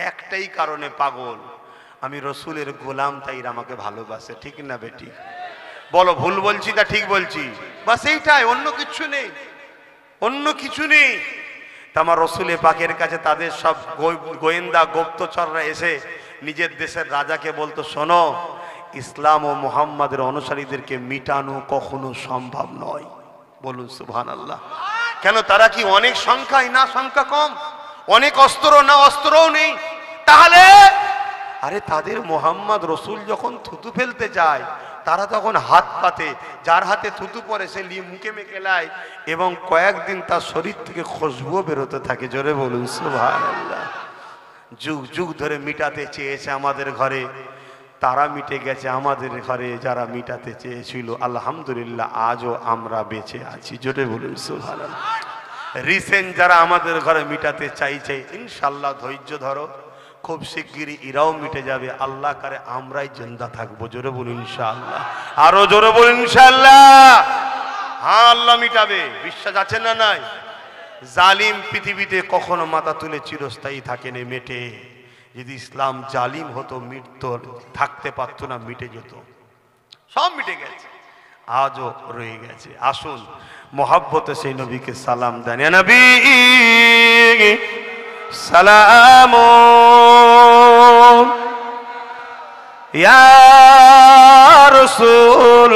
একটাই কারণে পাগল, আমি রসুলের গোলাম, তাই আমাকে ভালোবাসে। ঠিক না বেটি? বলো ভুল বলছি না ঠিক বলছি? বাস এইটাই, অন্য কিছু নেই, অন্য কিছু নেই। তা আমার রসুলে পাকের কাছে তাদের সব গোয়েন্দা গুপ্তচররা এসে নিজের দেশের রাজাকে বলতো, শোনো, ইসলাম ও মুহাম্মাদের অনুসারীদেরকে মিটানো কখনো সম্ভব নয়। বলুন সুবহানাল্লাহ। কেন? তারা কি অনেক সংখ্যায়? না, সংখ্যা কম। অনেক অস্ত্র? না, অস্ত্রও নেই। তাহলে আরে তাদের মুহাম্মদ রসুল যখন থুতু ফেলতে যায়, তারা তখন হাত পাতে, যার হাতে থুতু পরে সে মুখে মেখে লায়, এবং কয়েকদিন তার শরীর থেকে খুশবুও বেরোতে থাকে। জোরে বলুন সুবহানাল্লাহ। যুগ যুগ ধরে মিটাতে চেয়েছে আমাদের ঘরে, তারা মিটে গেছে আমাদের ঘরে যারা মিটাতে চেয়েছিল। আলহামদুলিল্লাহ আজও আমরা বেঁচে আছি। জোরে বলুন সুবহানাল্লাহ। রিসেন্ট যারা আমাদের ঘরে মিটাতে চাইছে, ইনশাল্লাহ ধৈর্য ধরো, খুব শিগগিরই এরাও মিটে যাবে। আল্লাহ করে আমরাই জিন্দা থাকবো। জোরে বলুন ইনশাআল্লাহ। আরো জোরে বলুন ইনশাআল্লাহ। হ্যাঁ, আল্লাহ মিটাবে, বিশ্বাস আছে না নাই? জালিম পৃথিবীতে কখনো মাথা তুলে চিরস্থায়ী থাকেনি, মেটে। যদি ইসলাম জালিম হতো, মিটত, থাকতে পারতো না, মিটে যেত, সব মিটে গেছে, আজও রয়ে গেছে। আসুন মোহাব্বতে সেই নবীকে সালাম দেন। ইয়া নবী সালাম, ইয়া রাসূল,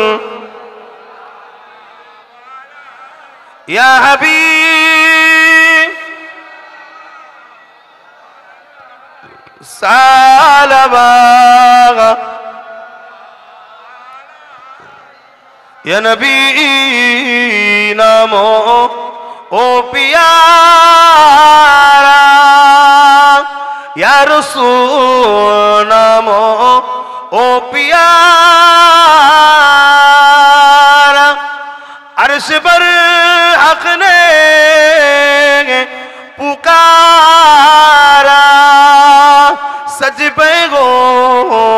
ইয়া হাবিব সালাম, ইয়া নবী নামো ও পিয়ারা, ইয়া রাসূল নামো ও পিয়ারা, अर्श पर हक ने पुकारा, सच पैगंबर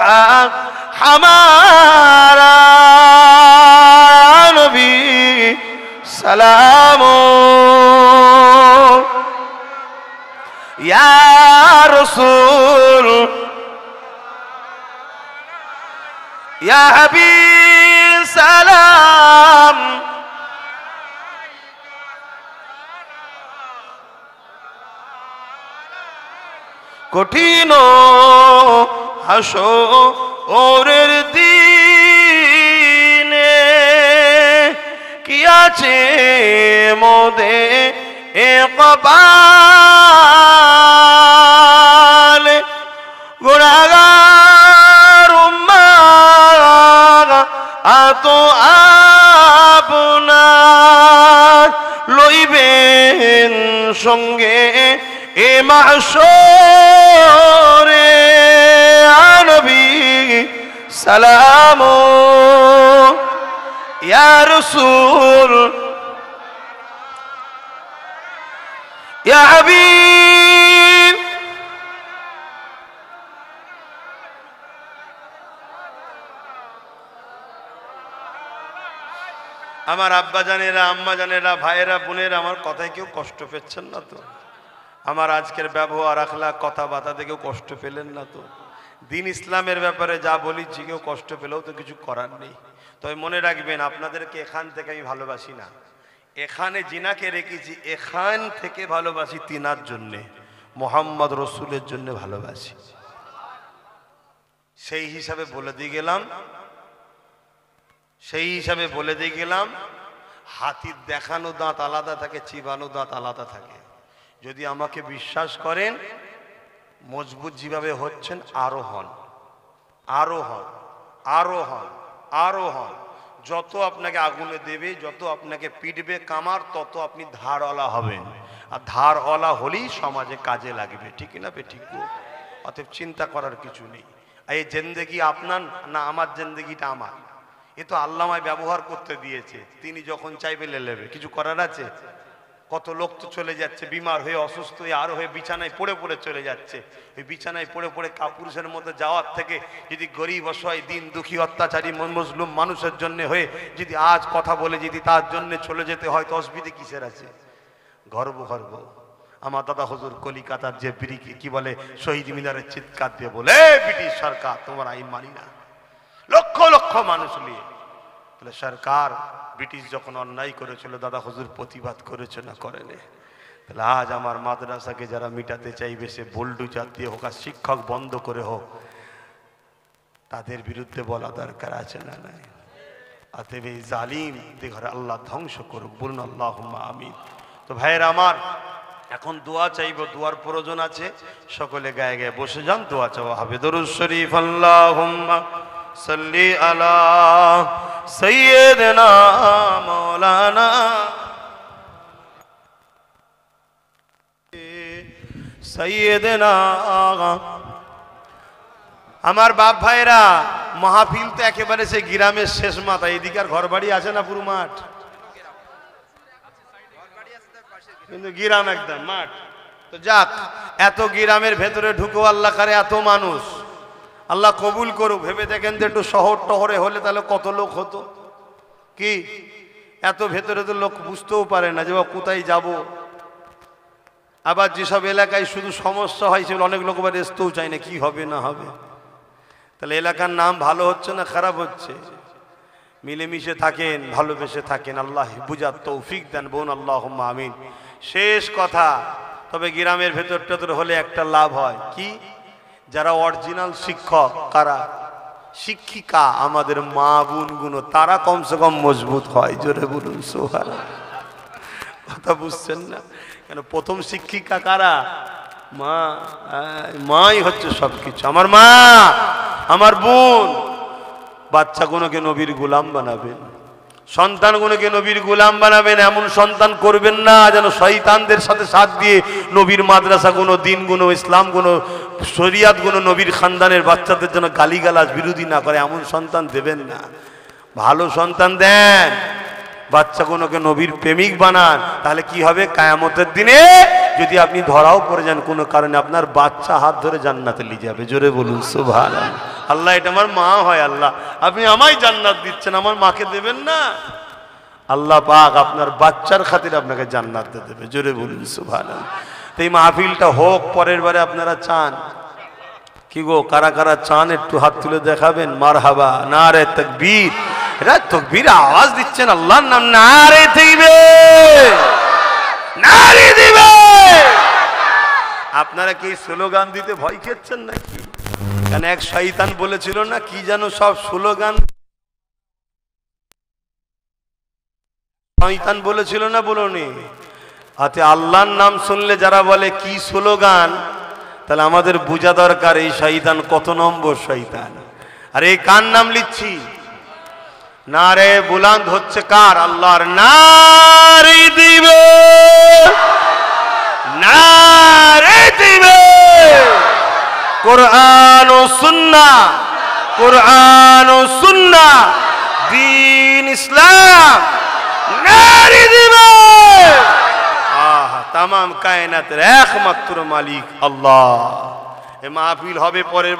हक हमारा, नबी सलामो या रसूल या हबीब সালাম। কঠিন হাসরের দিনে কি আছে মোদে ইকবাল, গুনাহগার উম্মাহ আতো আপনার লইবেন সঙ্গে এ মাহশরে, নবী সালাম ইয়া রাসূল ইয়া হাবিব। আমার আব্বা জানেরা, আম্মা জানেরা, ভাইয়েরা, বোনেরা, আমার কথায় কেউ কষ্ট পেচ্ছেন না তো? আমার আজকের ব্যবহার, আখলাক, কথাবার্তা থেকে কেউ কষ্ট পেলেন না তো? দিন ইসলামের ব্যাপারে যা বলেছি কেউ কষ্ট পেলেও তো কিছু করার নেই। তবে মনে রাখবেন, আপনাদেরকে এখান থেকে আমি ভালোবাসি না, এখানে জিনাকে রেখেছি, এখান থেকে ভালোবাসি তিনার জন্যে, মোহাম্মদ রসুলের জন্য ভালোবাসি। সেই হিসাবে বলে দিয়ে গেলাম, হাতির দেখানো দাঁত আলাদা থাকে, চিবানো দাঁত আলাদা থাকে। যদি আমাকে বিশ্বাস করেন, মজবুত যেভাবে হচ্ছেন আরো হন, আরো হন, আরো হন, আরো হন। যত আপনাকে আগুনে দেবে, যত আপনাকে পিটবে কামার, তত আপনি ধারওয়ালা হবেন। আর ধারওয়ালা হলেই সমাজে কাজে লাগবে, ঠিক না ঠিক? অতএব চিন্তা করার কিছু নেই। এই জিন্দেগি আপনার না আমার, জিন্দেগিটা আমার। এ তো আল্লাহ আমায় ব্যবহার করতে দিয়েছে, তিনি যখন চাইবে নেবে, কিছু করার আছে? কত লোক তো চলে যাচ্ছে বিমার হয়ে, অসুস্থ হয়ে, আরো হয়ে বিছানায় পড়ে পড়ে চলে যাচ্ছে। ওই বিছানায় পড়ে পড়ে কাপুরুষের মধ্যে যাওয়ার থেকে যদি গরিব, অসহায়, দিন দুঃখী, অত্যাচারী, মজলুম মানুষের জন্য হয়ে যদি আজ কথা বলে যদি তার জন্য চলে যেতে হয়, তো অসুবিধে কিসের আছে? গর্ব গর্ব। আমার দাদা হুজুর কলিকাতার যে ব্রিকে কি বলে, শহীদ মিনারের চিৎকার দিয়ে বলে, ব্রিটিশ সরকার তোমার আইন মানি না, লক্ষ লক্ষ মানুষ নিয়ে। তাহলে সরকার ব্রিটিশ যখন অন্যায় করেছিল, দাদা হুজুর প্রতিবাদ করেছে না করেনি? তাহলে আজ আমার মাদ্রাসাকে যারা মিটাতে চাইবে, সে বোল্ডুজার দিয়ে হোক আর শিক্ষক বন্ধ করে হোক, তাদের বিরুদ্ধে বলা দরকার আছে না নাই? অতএব এই জালিম ঘরে আল্লাহ ধ্বংস করুক, বলুন আল্লাহুম্মা আমিন। তো ভাইয়ের আমার, এখন দোয়া চাইবো, দোয়ার প্রয়োজন আছে। সকলে গায়ে গায়ে বসে যান, দোয়া চাওয়া হবে। দরুদ শরীফ। আল্লাহুম্মা সাল্লি আলা সাইয়্যিদিনা মাওলানা সাইয়্যিদিনা। আমার বাপ ভাইরা, মাহফিল তো একেবারে সে গ্রামের শেষ মাথা, এদিকে আর ঘর বাড়ি আছে না, পুরো মাঠ, কিন্তু গ্রাম একদম মাঠ। তো যাক, এত গ্রামের ভেতরে ঢুকো আল্লাহ করে, এত মানুষ, আল্লাহ কবুল করুক। ভেবে দেখেন তো, একটু শহর টহরে হলে তাহলে কত লোক হতো। কি এত ভেতরে তো লোক বুঝতেও পারে না যে কোথায় যাব। আবার যেসব এলাকায় শুধু সমস্যা হয় সেগুলো অনেক লোক আবার আসতেও চায় না, কি হবে না হবে। তাহলে এলাকার নাম ভালো হচ্ছে না খারাপ হচ্ছে? মিলেমিশে থাকেন, ভালোবেসে থাকেন, আল্লাহ বুঝার তৌফিক দেন, বোন আল্লাহুম্মা আমিন। শেষ কথা, তবে গ্রামের ভেতর টেতর হলে একটা লাভ হয় কি, যারা অরিজিনাল শিক্ষক, কারা শিক্ষিকা, আমাদের মা বোনগুলো, তারা কমসে কম মজবুত হয়। জোরে বলুন সুবহানাল্লাহ। কথা বুঝছেন না? কেন প্রথম শিক্ষিকা কারা? মা। মাই হচ্ছে সবকিছু। আমার মা, আমার বোন। বাচ্চাগুলোকে নবীর গোলাম বানাবেন, সন্তানগুলোকে নবীর গোলাম বানাবেন। এমন সন্তান করবেন না যেন শয়তানদের সাথে সাথ দিয়ে নবীর মাদ্রাসাগুলো, দিনগুলো, ইসলামগুলো, শরিয়াতগুলো, নবীর খানদানের বাচ্চাদের জন্য গালিগালাজ বিরোধী না করে, এমন সন্তান দেবেন না। ভালো সন্তান দেন, বাচ্চাগুলোকে নবীর প্রেমিক বানান। তাহলে কি হবে, কিয়ামতের দিনে যদি আপনি ধরাও পড়ে যান কোনো কারণে, আপনার বাচ্চা হাত ধরে জান্নাতে নিয়ে যাবে। জোরে বলুন সুবহানাল্লাহ। আল্লাহ, এটা আমার মা হয়, আল্লাহ আপনি আমায় জান্নাত দিচ্ছেন, আমার মাকে দেবেন না? আল্লাহ পাক আপনার বাচ্চার খাতিরে আপনাকে জান্নাত দেবে। জোরে বলুন সুবহানাল্লাহ। তো এই মাহফিলটা হোক, পরের বারে আপনারা চান কি গো, কারা কারা চান একটু হাত তুলে দেখাবেন। মারহাবা, নারে তাকবীর। এরা তাকবীর আওয়াজ দিচ্ছেন, আল্লাহর নাম নারে দিবে, নারে দিবে। আপনারা কি স্লোগান দিতে ভয় খেচ্ছেন নাকি? কেন এক শয়তান বলেছিল না, কি যেন সব স্লোগান, শয়তান বলেছিল না, বলনি? হাতে আল্লাহর নাম শুনলে যারা বলে কি স্লোগান, তাহলে আমাদের বোঝা দরকার এই শয়তান কত নম্বর শয়তান। আর এই কার নাম লিখছি? নারে বুলান্দ হচ্ছে কার? আল্লাহর। নারে দিবে, নারে দিবে। কোরআন ও সুন্নাহ, কোরআন ও সুন্নাহ, দ্বীন ইসলাম, নারে দিবে। তামাম কায়নাতের একমাত্র মালিক আল্লাহ। এ মাহফিল হবে পরের